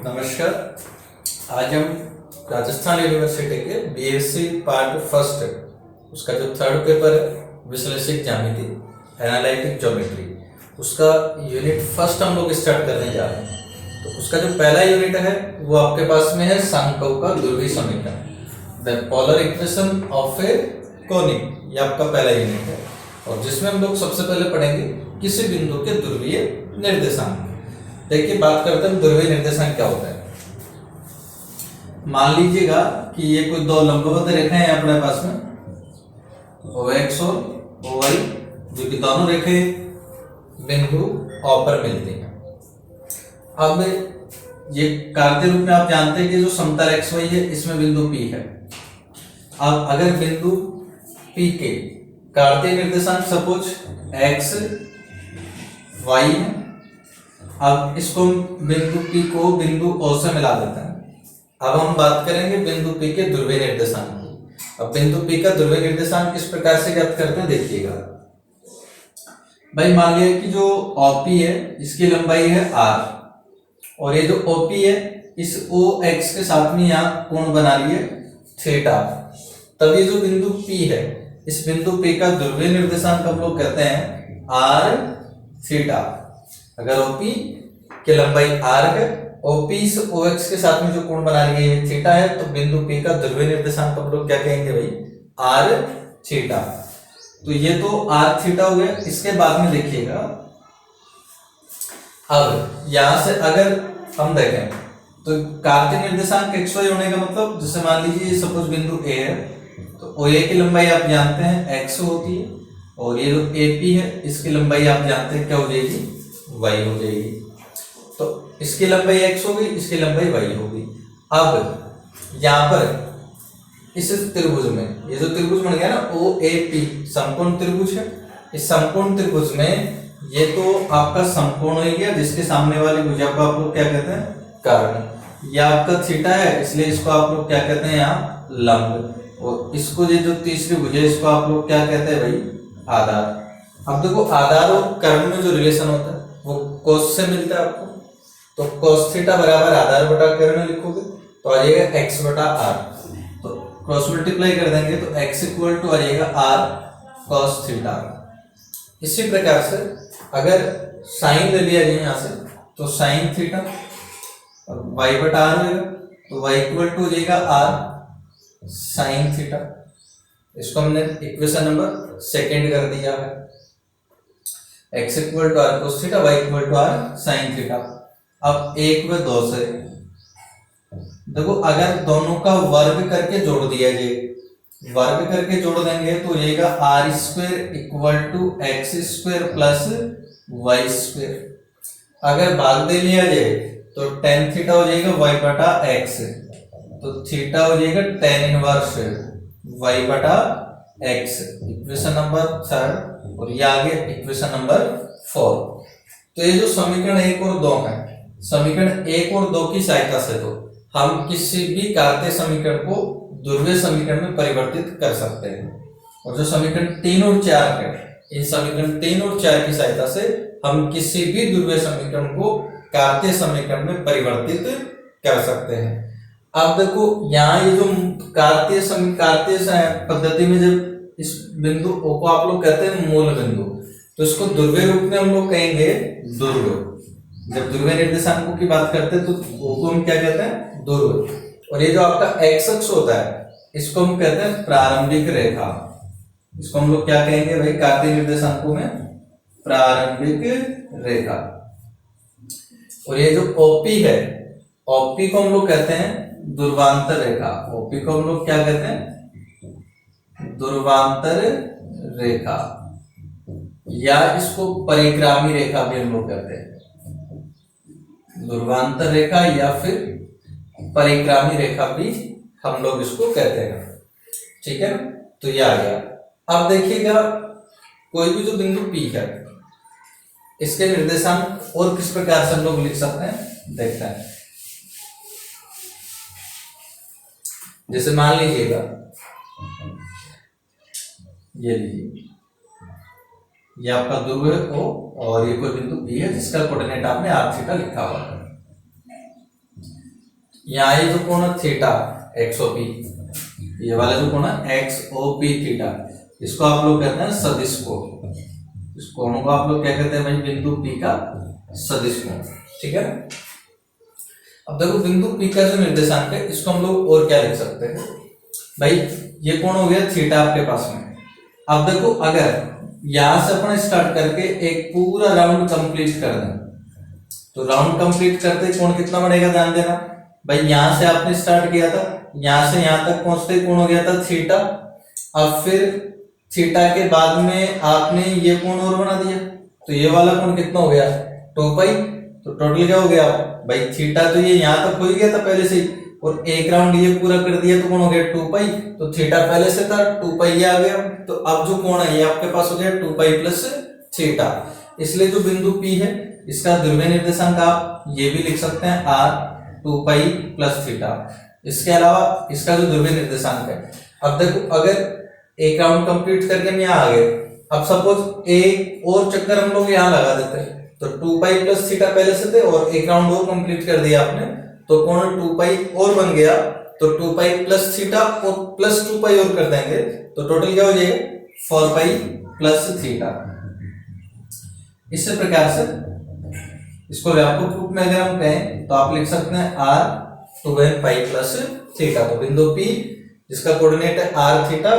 नमस्कार। आज हम राजस्थान यूनिवर्सिटी के बीएससी पार्ट फर्स्ट उसका जो थर्ड पेपर है विश्लेषिक ज्यामिति एनालिटिक ज्योमेट्री उसका यूनिट फर्स्ट हम लोग स्टार्ट करने जा रहे हैं। तो उसका जो पहला यूनिट है वो आपके पास में है सांख्यों का ध्रुवीय समीकरण the polar equation of A conic. ये आपका पहला यूनिट है और जिसमें हम लोग सबसे पहले पढ़ेंगे किसी बिंदु के ध्रुवीय निर्देशांक। देखिए बात करते हैं ध्रुवीय निर्देशांक क्या होता है। मान लीजिएगा कि ये कोई दो लंबवत रेखाएं हैं अपने पास में OX और OY, जो कि दोनों रेखाएं बिंदु O पर मिलती हैं। अब ये कार्तीय रूप में आप जानते हैं कि जो समतल XY है इसमें बिंदु P है। अब अगर बिंदु P के कार्तीय निर्देशांक सपोज X Y है, अब इसको बिंदु P को बिंदु O से मिला देते हैं। अब हम बात करेंगे बिंदु P के ध्रुवीय निर्देशांक की। अब बिंदु P का ध्रुवीय निर्देशांक किस प्रकार से ज्ञात करते हैं देखिएगा। भाई मान लिया कि जो OP है इसकी लंबाई है R और ये जो OP है इस OX के साथ में यहाँ कोण बना रही है थीटा। तब ये जो बिंदु P है इस बिंदु P का ध्रुवीय निर्देशांक हम लोग कहते हैं R थीटा। अगर OP की लंबाई R है, OP इस OX के साथ में जो कोण बना रही है थीटा है, तो बिंदु P का ध्रुवीय निर्देशांक हम लोग क्या कहेंगे भाई R थीटा। तो ये तो R थीटा हो गया। इसके बाद में देखिएगा अब यहां से अगर हम देखें तो कार्तीय निर्देशांक XY होने का मतलब जैसे मान लीजिए सपोज बिंदु A है तो OA की लंबाई आप जानते हैं X होती है और ये जो AP है इसकी लंबाई आप जानते हैं क्या हो जाएगी Y हो जाएगी। तो इसकी लंबाई X होगी, इसकी लंबाई Y होगी। अब यहाँ पर इस त्रिभुज में ये जो त्रिभुज बन गया ना OAP समकोण त्रिभुज है। इस समकोण त्रिभुज में ये तो आपका समकोण हो गया जिसके सामने वाली भुजा को आप लोग क्या कहते हैं कर्ण। यह आपका थीटा है इसलिए इसको आप लोग क्या कहते हैं यहाँ लंब। और इसको ये जो तीसरी भुजा है इसको आप लोग क्या कहते हैं भाई आधार। अब देखो आधार और कर्ण में जो रिलेशन होता है वो कोस से मिलता है आपको। तो कोस थीटा बराबर आधार बटा कर्ण लिखोगे तो आ जाएगा x बटा r। तो क्रॉस मल्टीप्लाई कर देंगे तो x इक्वल टू आ जाएगा r cos थीटा। इसी प्रकार से अगर साइन ले लिया जाए यहाँ से तो साइन थीटा और y बटा r होगा तो y इक्वल टू हो जाएगा r साइन थीटा। इसको हमने इक्वेशन नंबर सेकेंड कर दिया है। x equal to r cos theta, y equal to r sin theta. अब एक व दो से देखो अगर दोनों का वर्ग करके जोड़ दिया जाए, वर्ग करके जोड़ देंगे तो जाएगा r square equal to x square plus y square. अगर भाग दे लिया जाए तो tan थीटा हो जाएगा y बटा x, तो थीटा हो जाएगा tan इनवर्स y बटा x। इक्वेशन नंबर थर्ड और ये आगे इक्वेशन नंबर 4। तो ये जो समीकरण 1 और 2 है, समीकरण 1 और 2 की सहायता से तो हम किसी भी कार्तीय समीकरण को ध्रुवीय समीकरण में परिवर्तित कर सकते हैं। और जो समीकरण 3 और 4 है इन समीकरण 3 और 4 की सहायता से हम किसी भी ध्रुवीय समीकरण को कार्तीय समीकरण में परिवर्तित कर सकते हैं। अब देखो यहाँ ये जो कार्तीय पद्धति में जब इस बिंदु O को आप लोग कहते हैं मूल बिंदु, तो इसको ध्रुवीय रूप में हम लोग कहेंगे ध्रुव। जब ध्रुवीय निर्देशांकों की बात करते हैं तो O को हम क्या कहते हैं ध्रुव। और ये जो आपका x अक्ष होता है इसको हम कहते हैं प्रारंभिक रेखा। इसको हम लोग क्या कहेंगे भाई कार्तीय निर्देशांकों में प्रारंभिक रेखा। और ये जो OP है OP को हम लोग कहते हैं ध्रुवांतर रेखा। OP को हम लोग क्या कहते हैं ध्रुवांतर रेखा, या इसको परिक्रामी रेखा भी हम लोग कहते हैं। ध्रुवांतर रेखा या फिर परिक्रामी रेखा भी हम लोग इसको कहते हैं। ठीक है, तो ये आ गया। अब देखिएगा कोई भी जो बिंदु P है इसके निर्देशांक और किस प्रकार से हम लोग लिख सकते हैं देखते हैं। जैसे मान लीजिएगा ये लीजिए ये आपका ध्रुव है O और ये कोई बिंदु P है जिसका कोऑर्डिनेट आपने r थीटा लिखा हुआ है। यहाँ ये जो कोण है थीटा एक्स ओ पी, ये वाला जो कोण है एक्स ओ पी थीटा, इसको आप लोग कहते हैं सदिश कोण। इस कोण को आप लोग क्या कहते हैं भाई, बिंदु पी का सदिश कोण। ठीक है। अब देखो बिंदु पी का जो निर्देशांक है इसको हम लोग और क्या लिख सकते हैं भाई, ये कोण हो गया थीटा आपके पास में। अब देखो अगर यहां से अपन स्टार्ट करके एक पूरा राउंड कंप्लीट कर दें, तो राउंड कंप्लीट करते कोण कितना बढ़ेगा, ध्यान देना भाई। यहां से आपने स्टार्ट किया था, यहां से यहां तक पहुंचते कोण हो गया था थीटा। अब फिर थीटा के बाद में आपने ये कोण और बना दिया, तो ये वाला कोण कितना हो गया 2 पाई। तो टोटल क्या हो गया भाई, थीटा तो ये यहां तक हो ही गया था पहले से ही, और एक राउंड ये पूरा कर दिया तो कोण हो गया 2 पाई। तो थीटा पहले से था, 2 पाई ये आ गया। तो अब जो कोण है ये आपके पास हो गया 2 पाई प्लस थीटा। इसलिए जो बिंदु पी है इसका ध्रुवीय निर्देशांक आप ये भी लिख सकते हैं r 2 पाई प्लस थीटा। इसके अलावा इसका जो ध्रुवीय निर्देशांक है, अब देखो अगर एक राउंड कंप्लीट करके हम यहाँ आ गए, अब सपोज एक और चक्कर हम लोग यहाँ लगा देते हैं, तो 2 पाई प्लस थीटा पहले से थे और एक राउंड और कंप्लीट कर दिया आपने, तो कोण 2 पाई और बन गया। तो 2 पाई प्लस थीटा और प्लस 2 पाई और कर देंगे, तो टोटल क्या हो जाएगा 4 पाई प्लस थीटा। इसी प्रकार से इसको व्यापक रूप में अगर हम कहें तो आप लिख सकते हैं r 2n pi plus theta. तो बिंदु P जिसका कोऑर्डिनेट है r थीटा,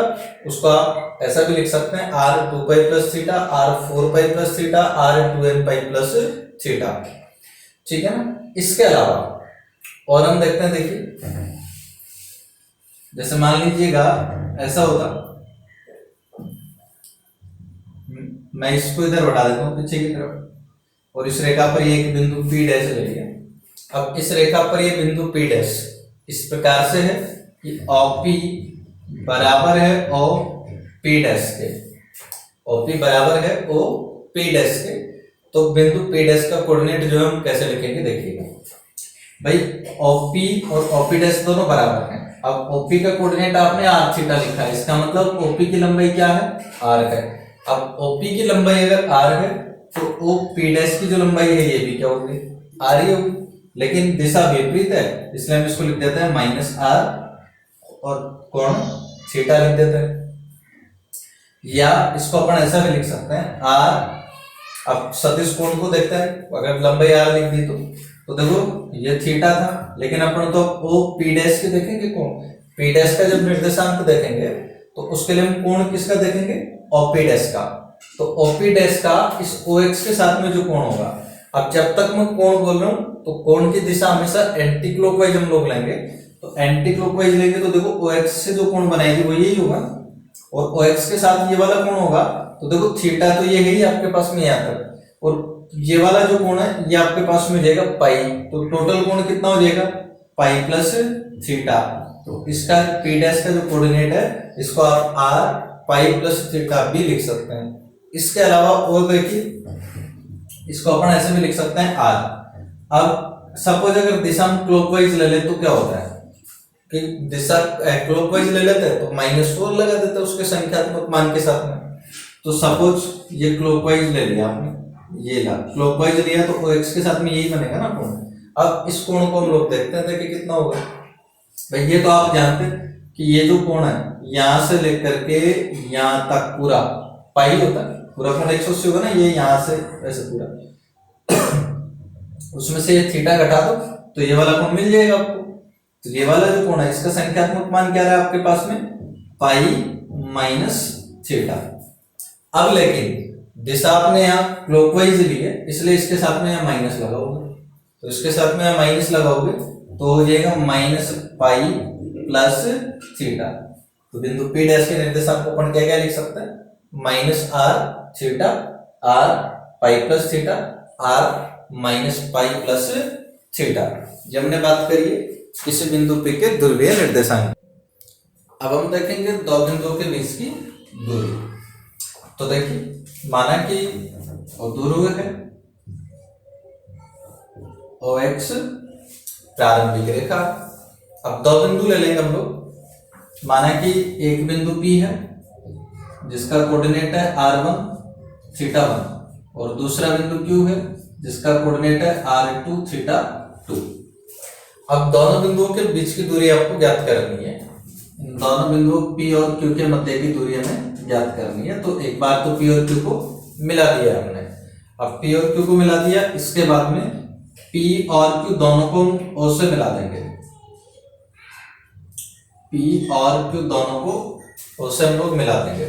उसको आप ऐसा भी लिख सकते हैं r 2 pi plus theta, r 4 pi plus theta, r 2n pi plus theta. ठीक है ना। इसके अलावा और हम देखते हैं, देखिए जैसे मान लीजिएगा ऐसा होता, मैं इसको इधर बढ़ा देता हूं पीछे की तरफ, और इस रेखा पर ये एक बिंदु P डैश ले लिया। अब इस रेखा पर ये बिंदु P डैश इस प्रकार से है कि OP बराबर है OP डैश के, OP बराबर है OP डैश के। तो बिंदु P डैश का कोऑर्डिनेट जो है हम कैसे लिखेंगे, देखिएगा भाई OP और OP डैश दोनों बराबर हैं। अब OP का कोऑर्डिनेट आपने r थीटा लिखा है, इसका मतलब OP की लंबाई क्या है, r है। अब OP की लंबाई अगर r है तो OP डैश की जो लंबाई है ये भी क्या होगी, r ही होगी, लेकिन दिशा विपरीत है, इसलिए हम इसको लिख देते हैं -r और कोण थीटा लिख देते हैं। या इसको अपन ऐसा भी लिख सकते हैं r, अब सदिश कोण को देखते हैं, अगर लंबाई r लिख दी तो देखो ये थीटा था, लेकिन अपन तो OP डैश के देखेंगे कोण, P डैश का जब निर्देशांक देखेंगे तो उसके लिए हम कोण किसका देखेंगे, OP डैश का। तो OP डैश का इस OX के साथ में जो कोण होगा, अब जब तक मैं कोण बोल रहा हूं तो कोण की दिशा हमेशा एंटी क्लॉकवाइज हम लोग लेंगे। तो एंटी क्लॉकवाइज लेंगे तो देखो OX से जो कोण बनाएगी वो यही होगा, और OX के साथ ये वाला कोण होगा, तो देखो थीटा तो ये है ही आपके पास में यहाँ तक, और ये वाला जो कोण है ये आपके पास में जाएगा पाई। तो टोटल कोण कितना हो जाएगा, पाई प्लस थीटा। तो इसका P डैश का जो कोऑर्डिनेट है इसको आप r पाई प्लस थीटा भी लिख सकते हैं। इसके अलावा और देखिए, इसको अपन ऐसे भी लिख सकते हैं r। अब सपोज अगर दिशा हम क्लॉकवाइज ले ले तो क्या होता है कि दिशा क्लॉकवाइज ले लेते हैं तो -4 लगा देते हैं उसके संख्यात्मक मान के साथ में। तो सपोज ये क्लॉकवाइज ले लिया आपने, ये ला क्लॉकवाइज लिया तो OX के साथ में यही बनेगा ना कोण। अब इस कोण को हम लोग देखते हैं कि कितना होगा भाई। ये तो आप जानते हैं कि ये जो कोण है यहां से लेकर के यहां तक पूरा पाई होता है, पूरा कोण 180 होगा ना, ये यहां से ऐसे पूरा उसमें से ये थीटा घटा दो तो ये वाला कोण मिल जाएगा आपको। तो ये वाला जो कोण है इसका संख्यात्मक मान क्या रहा है आपके पास में, पाई माइनस थीटा। अब लेकिन दिशा आपने यहाँ क्लॉकवाइज ली है, इसलिए इसके साथ में यहाँ माइनस लगाओगे, तो इसके साथ में यहाँ माइनस लगाओगे तो हो जाएगा -पाई प्लस थीटा। तो बिंदु P डैश के निर्देशांक को अपन क्या क्या लिख सकते हैं, -r theta, r pi plus theta, r -pi plus theta. ये हमने बात करी है किसी बिंदु P के ध्रुवीय निर्देशांक। अब हम देखेंगे दो बिंदुओं के बीच की दूरी। तो देखिए माना कि ध्रुव है OX प्रारंभिक रेखा। अब दो बिंदु ले लेंगे हम लोग, माना कि एक बिंदु P है जिसका कोऑर्डिनेट है r1 थीटा 1, और दूसरा बिंदु Q है जिसका कोऑर्डिनेट है r2 थीटा 2। अब दोनों बिंदुओं के बीच की दूरी आपको ज्ञात करनी है। इन दोनों बिंदुओं P और Q के मध्य की दूरी हमें ज्ञात करनी है। तो एक बार तो P और Q को मिला दिया हमने। अब P और Q को मिला दिया, इसके बाद में P और Q दोनों को O से मिला देंगे। P और Q दोनों को O से हम लोग मिला देंगे।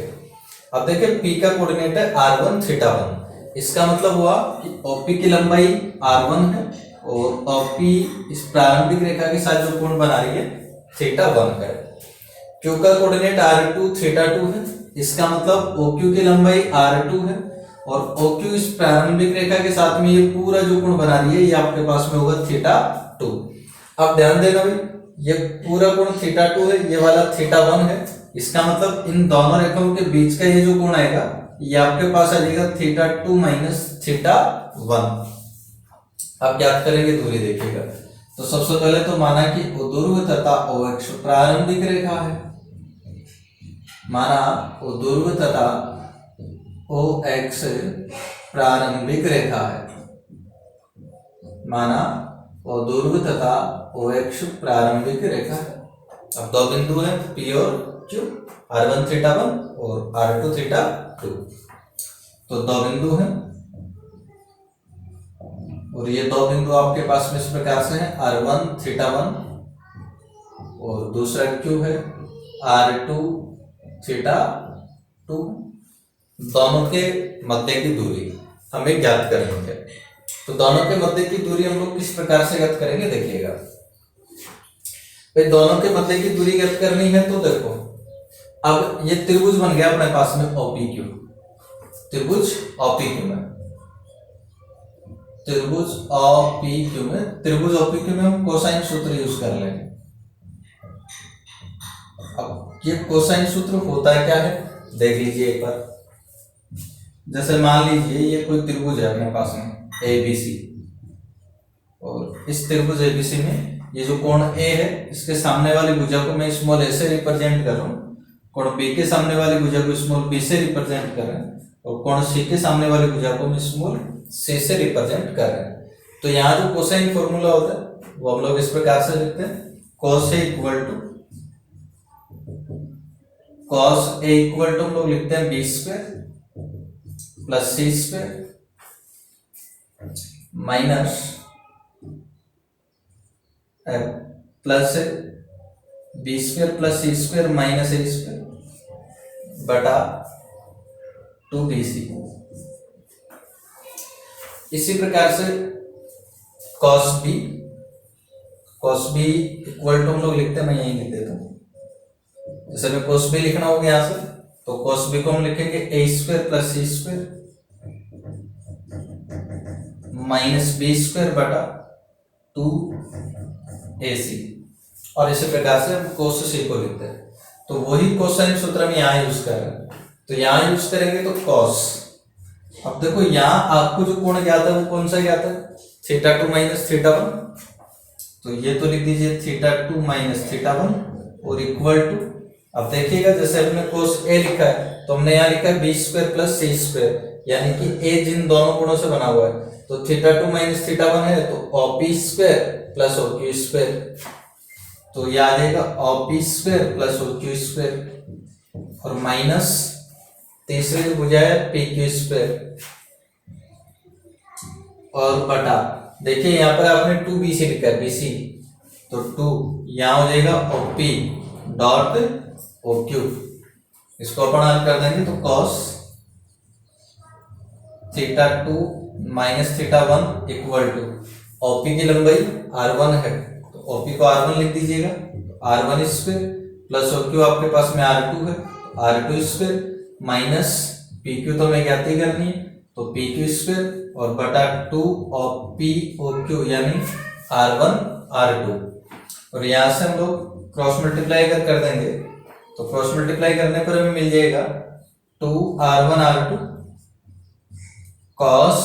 अब देखिए P का कोऑर्डिनेट है r1 θ1। इसका मतलब हुआ कि OP की लंबाई r1 है और OP इस प्रारंभिक रेखा के साथ जो कोण बना रही है θ1 है। Q का कोऑर्डिनेट r2 θ2 है। इसका मतलब OQ की लंबाई r2 है और OQ इस प्रारंभिक रेखा के साथ में ये पूरा जो कोण बना रही है ये आपके पास में होगा θ2। अब ध्यान देना भाई, ये पूरा कोण θ2 है, ये वाला θ1 है। इसका मतलब इन दोनों रेखाओं के बीच का ये जो कोण आएगा ये आपके पास आ जाएगा θ2 माइनस θ1। अब ज्ञात करेंगे दूरी, देखिएगा। तो सबसे पहले तो माना कि उर्ध्व तथा OX प्रारंभिक रेखा है। माना उर्ध्व तथा OX प्रारंभिक रेखा है। माना उर्ध्व तथा OX प्रारंभिक रेखा है। अब दो बिंदु हैं P और Q, r1 θ1 और r2 θ2। तो दो बिंदु हैं और ये दो बिंदु आपके पास में इस प्रकार से है, r1 θ1 और दूसरा Q है r2 θ2। दोनों के मध्य की दूरी हमें ज्ञात करनी है। तो दोनों के मध्य की दूरी हम लोग किस प्रकार से ज्ञात करेंगे, देखिएगा। भाई दोनों के मध्य की दूरी ज्ञात करनी है तो देखो, अब ये त्रिभुज बन गया अपने पास में OPQ। त्रिभुज OPQ में, त्रिभुज OPQ में हम कोसाइन सूत्र यूज कर लेंगे। अब ये कोसाइन सूत्र होता है क्या है, देख लीजिए एक बार। जैसे मान लीजिए ये कोई त्रिभुज है अपने पास में ABC और इस त्रिभुज ABC में ये जो कोण A है इसके सामने वाली भुजा को मैं स्मॉल a से रिप्रेजेंट कर रहा हूँ, कोण B के सामने वाली भुजा को स्मॉल b से रिप्रेजेंट कर रहे हैं और कोण C के सामने वाली भुजा को मैं स्मॉल c से रिप्रेजेंट कर रहे हैं। तो यहाँ जो कोसाइन फॉर्मूला होता है वो हम लोग इस प्रकार से लिखते हैं, cos A इक्वल टू हम लोग लिखते हैं b square plus c square minus plus b square plus c square minus a square बटा 2bc। इसी प्रकार से cos b इक्वल टू हम लोग लिखते हैं, मैं यही लिख देता हूँ। जैसे मैं cos b लिखना होगा यहां से, तो cos b को हम लिखेंगे a square plus c square minus b square बटा 2ac। और इसी प्रकार से हम cos c को लिखते हैं। तो वही कोसाइन सूत्र हम यहाँ यूज कर रहे हैं। तो यहाँ यूज करेंगे तो cos, अब देखो यहाँ आपको जो कोण ज्ञात है वो कौन सा ज्ञात है, θ2 माइनस θ1। तो ये तो लिख दीजिए θ2 माइनस θ1 और इक्वल टू, अब देखिएगा जैसे हमने cos A लिखा है तो हमने यहाँ लिखा है b square plus c square, यानी कि a जिन दोनों कोणों से बना हुआ है। तो θ2 माइनस θ1 है तो OP square plus OQ square, तो ये आ जाएगा OP square plus OQ square और माइनस तीसरी जो भुजा है PQ स्क्वायर और बटा, देखिए यहाँ पर आपने 2BC लिखा है BC, तो 2 यहाँ हो जाएगा OP डॉट OQ। इसको अपन हल कर देंगे तो cos θ2 minus θ1 equal to OP की लंबाई r1 है तो OP को r1 लिख दीजिएगा, r1 स्क्वायर प्लस OQ आपके पास में r2 है, r2 स्क्वायर माइनस PQ तो हमें ज्ञात ही करनी है तो PQ स्क्वायर और बटा 2 OP OQ यानी r1 r2। और यहाँ से हम लोग क्रॉस मल्टीप्लाई कर देंगे तो क्रॉस मल्टीप्लाई करने पर हमें मिल जाएगा 2r1 r2 cos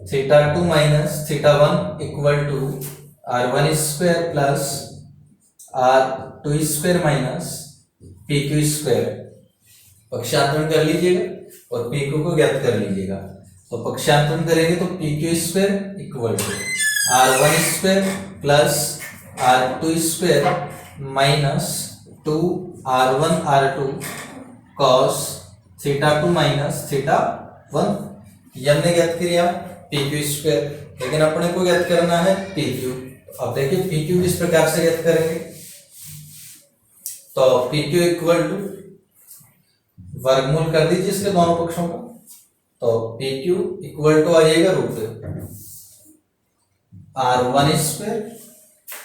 θ2 minus θ1 equal to r1 square plus r2 square minus PQ square. पक्षांतरण कर लीजिएगा और PQ को ज्ञात कर लीजिएगा। तो पक्षांतरण करेंगे तो PQ square equal to r1 square plus R2 square minus 2R1 R2 cos θ2 minus θ1, ये हमने ज्ञात किया PQ स्क्वायर, लेकिन अपने को ज्ञात करना है PQ। अब देखिए PQ किस प्रकार से ज्ञात करेंगे, तो PQ इक्वल टू वर्गमूल कर दीजिए इसके दोनों पक्षों का, तो PQ इक्वल टू आ जाएगा root R1 square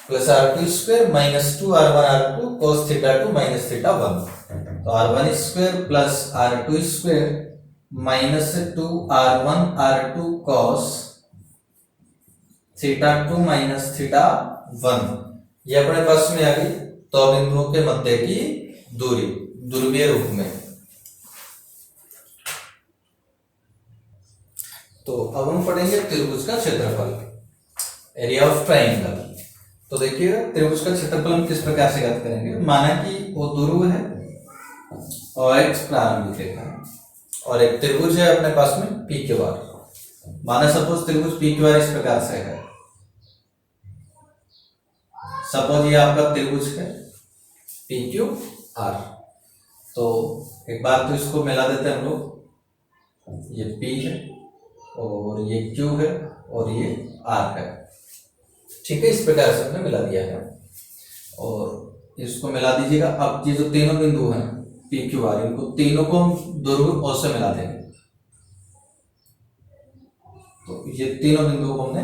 plus R2 square minus 2R1 R2 cos θ2 minus θ1, तो R1 square plus R2 square minus 2R1 R2 cos θ2 minus θ1, ये अपने पास में आ गई तो बिंदुओं के मध्य की दूरी ध्रुवीय रूप में। तो अब हम पढ़ेंगे त्रिभुज का क्षेत्रफल, एरिया ऑफ ट्राइंगल। तो देखिए त्रिभुज का क्षेत्रफल हम किस प्रकार से ज्ञात करेंगे, माना कि वो ध्रुव है और एक्स प्रारंभिक रेखा है और एक त्रिभुज है अपने पास में PQR। माना सपोज त्रिभुज PQR इस प्रकार से है, सपोज ये आपका त्रिभुज है PQR, तो एक बार तो इसको मिला देते हैं हम लोग, ये P है और ये Q है और ये R है, ठीक है, इस प्रकार से हमने मिला दिया है और इसको मिला दीजिएगा। अब ये जो तीनों बिंदु हैं PQR, इनको तीनों को हम ध्रुव O से मिला देंगे, तो ये तीनों बिंदुओं को हमने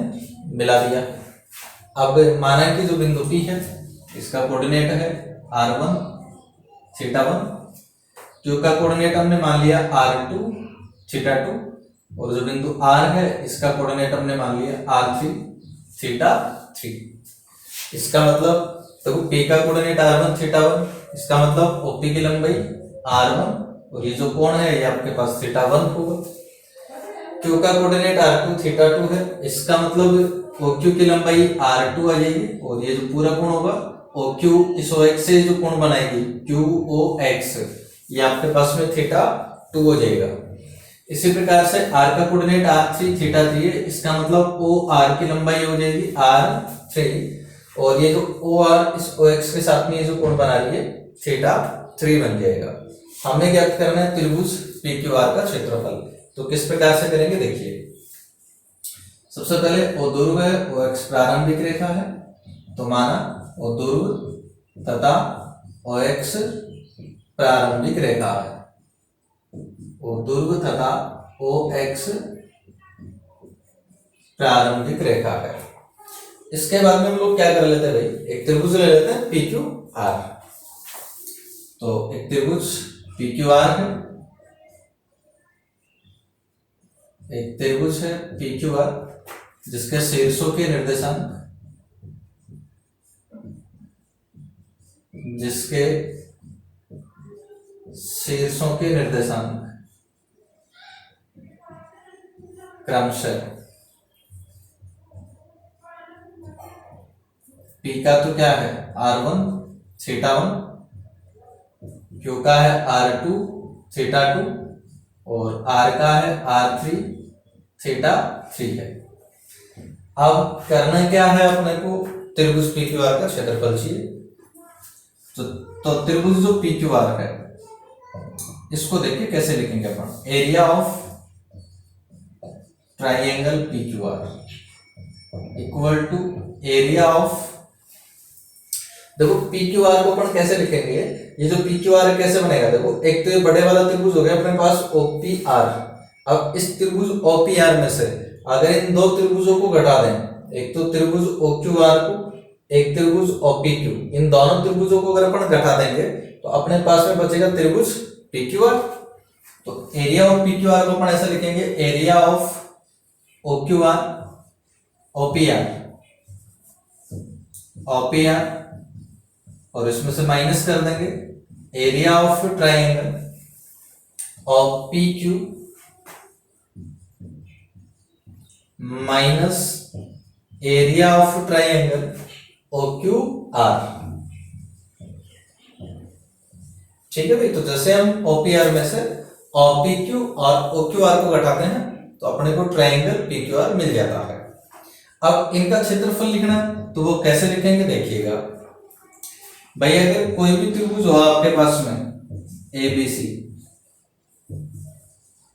मिला दिया। अब माना कि जो बिंदु P है इसका कोऑर्डिनेट है R1 θ1, Q का कोऑर्डिनेट हमने मान लिया R2 θ2 और जो बिंदु R है इसका कोऑर्डिनेट हमने मान लिया R3 θ3। इसका मतलब देखो P का कोऑर्डिनेट R1 θ1, इसका मतलब OP की लंबाई R1 और ये जो कोण है ये आपके पास θ1 होगा। Q का कोऑर्डिनेट R2 θ2 है, इसका मतलब OQ की लंबाई R2 आ जाएगी और ये जो पूरा कोण होगा OQ इस OX से जो कोण बनाएगी QOX, ये आपके पास में θ2 हो जाएगा। इसी प्रकार से R का कोऑर्डिनेट R3 θ3 है, इसका मतलब OR की लंबाई हो जाएगी R3 और ये जो OR इस OX के साथ में ये जो कोण बना रही है θ3 बन जाएगा। हमें ज्ञात करना है त्रिभुज PQR का क्षेत्रफल, तो किस प्रकार से करेंगे देखिए। सबसे पहले O ध्रुव है, OX प्रारंभिक रेखा है, तो माना O ध्रुव तथा OX प्रारंभिक रेखा है, O ध्रुव तथा OX प्रारंभिक रेखा है। इसके बाद में हम लोग क्या कर लेते हैं भाई, एक त्रिभुज ले लेते हैं PQR। तो एक त्रिभुज PQR है, एक त्रिभुज है PQR जिसके शीर्षों के निर्देशांक क्रमशः P का तो क्या है R1 θ1, Q का है R2 θ2 और R का है R3 θ3 है। अब करना क्या है अपने को, त्रिभुज PQR का क्षेत्रफल चाहिए। तो त्रिभुज जो PQR है इसको देखिए कैसे लिखेंगे अपन, area of triangle PQR equal to area of, देखो PQR को अपन कैसे लिखेंगे, ये जो PQR है कैसे बनेगा, देखो एक तो ये बड़े वाला त्रिभुज हो गया अपने पास OPR। अब इस त्रिभुज OPR में से अगर इन दो त्रिभुजों को घटा दें, एक तो त्रिभुज OQR को, एक त्रिभुज OPQ, इन दोनों त्रिभुजों को अगर अपन घटा देंगे तो अपने पास में बचेगा त्रिभुज PQR। तो एरिया ऑफ PQR को अपन ऐसे लिखेंगे, एरिया ऑफ OQR OPR और इसमें से माइनस कर देंगे area of triangle OPQ minus area of triangle OQR। ठीक है भाई, तो जैसे हम OPR में से OPQ और OQR को घटाते हैं तो अपने को ट्राइंगल PQR मिल जाता है। अब इनका क्षेत्रफल लिखना है तो वो कैसे लिखेंगे देखिएगा भाई। अगर कोई भी त्रिभुज हो आपके पास में ए बी सी,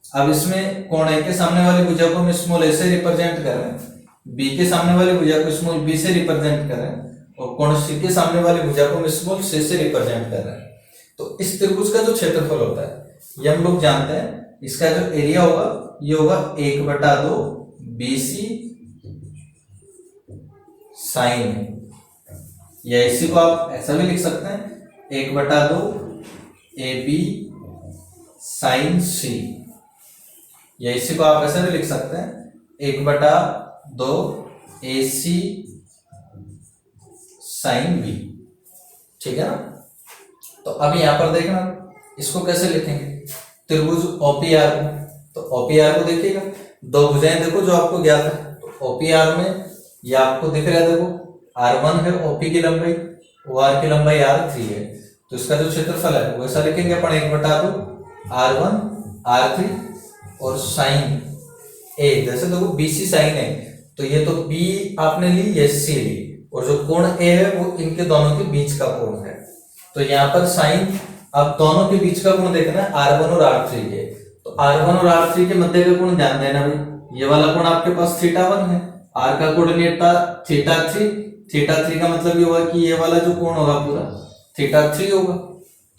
अब इसमें कोण ए के सामने वाली भुजा को हम स्मॉल ए से रिप्रेजेंट कर रहे हैं, बी के सामने वाली भुजा को स्मॉल बी से रिप्रेजेंट कर रहे हैं, और कोण सी के सामने वाली भुजा को हम स्मॉल सी से रिप्रेजेंट कर रहे हैं। तो इस त्रिभुज का जो क्षेत्रफल होता है ये हम लोग जानते हैं, इसका जो एरिया होगा ये होगा 1/2 BC साइन, या इसी को आप ऐसा भी लिख सकते हैं 1/2 AB साइन C, या इसी को आप ऐसा भी लिख सकते हैं 1/2 AC साइन B। ठीक है ना। तो अब यहां पर देखना इसको कैसे लिखेंगे, त्रिभुज OPR को, तो OPR को देखिएगा, दो भुजाएं देखो जो आपको ज्ञात है, तो OPR में ये आपको दिख रहा है, देखो R1 है OP की लंबाई, OR की लंबाई R3 है, तो इसका जो क्षेत्रफल है वैसा लिखेंगे अपन 1/2 R1 R3 और साइन A, जैसे देखो BC साइन है, तो ये तो B आपने ली, ये C ली, और जो कोण A है वो इनके दोनों के बीच का कोण है। तो यहाँ पर साइन, अब दोनों के बीच का कोण देखना है R1 और R3 के, तो R1 और R3 के मध्य का कोण ध्यान देना भाई, ये वाला कोण आपके पास θ1 है, R का कोऑर्डिनेट था θ3, θ3 का मतलब ये होगा कि ये वाला जो कोण होगा पूरा θ3 होगा,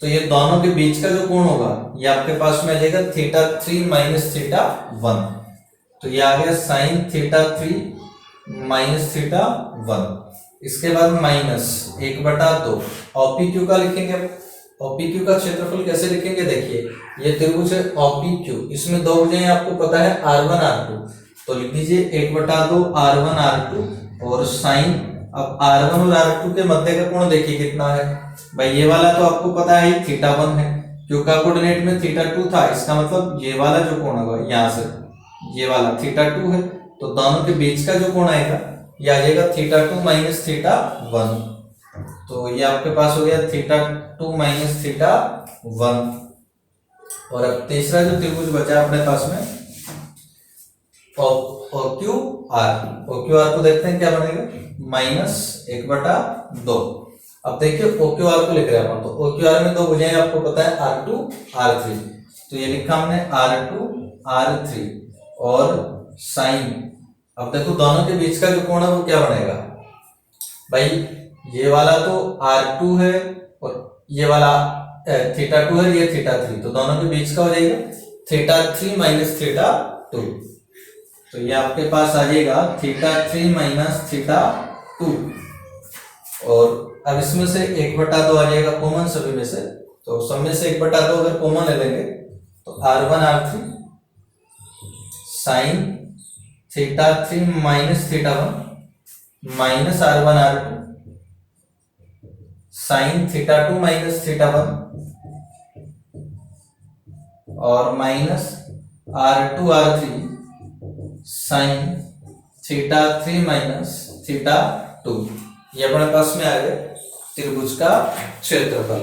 तो ये दोनों के बीच का जो कोण होगा ये आपके पास में आ जाएगा θ3 माइनस θ1, तो ये आ गया साइन θ3 माइनस θ1। इसके बाद माइनस 1/2 OPQ का लिखेंगे। OPQ का क्षेत्रफल कैसे लिखेंगे देखिए, ये त्रिभुज है OPQ, इसमें दो भुजाएं आपको पता है R1 R2, तो लिख दीजिए 1/2 R1 R2 और साइन, अब R1 और R2 के मध्य का कोण देखिए कितना है भाई, ये वाला तो आपको पता है θ1 है, Q का कोऑर्डिनेट में θ2 था, इसका मतलब ये वाला जो कोण होगा यहाँ से ये वाला θ2 है, तो दोनों के बीच का जो कोण आएगा ये आ जाएगा θ2 माइनस θ1, तो ये आपके पास हो गया θ2 माइनस θ1। और अब तीसरा जो त्रिभुज बचा अपने पास में OQR को देखते हैं क्या बनेगा, माइनस 1/2। अब देखिए OQR को लिख रहे हैं अपन, तो OQR में दो भुजाएं आपको पता है R2 R3, तो ये लिखा हमने R2 R3 और साइन, अब देखो दोनों के बीच का जो कोण है वो क्या बनेगा भाई, ये वाला तो R2 है और ये वाला θ2 है, ये θ3, तो दोनों के बीच का हो जाएगा θ3 माइनस θ2, तो ये आपके पास आ जाएगा θ3 माइनस θ2। और अब इसमें से 1/2 आ जाएगा कॉमन सभी में से, तो सब में से 1/2 अगर कॉमन ले लेंगे तो R1 R3 sine θ3 minus θ1 minus R1 R2 sine θ2 minus θ1 और minus R2 R3 sine θ3 minus θ2। ये अपने पास में आ गए त्रिभुज का क्षेत्रफल।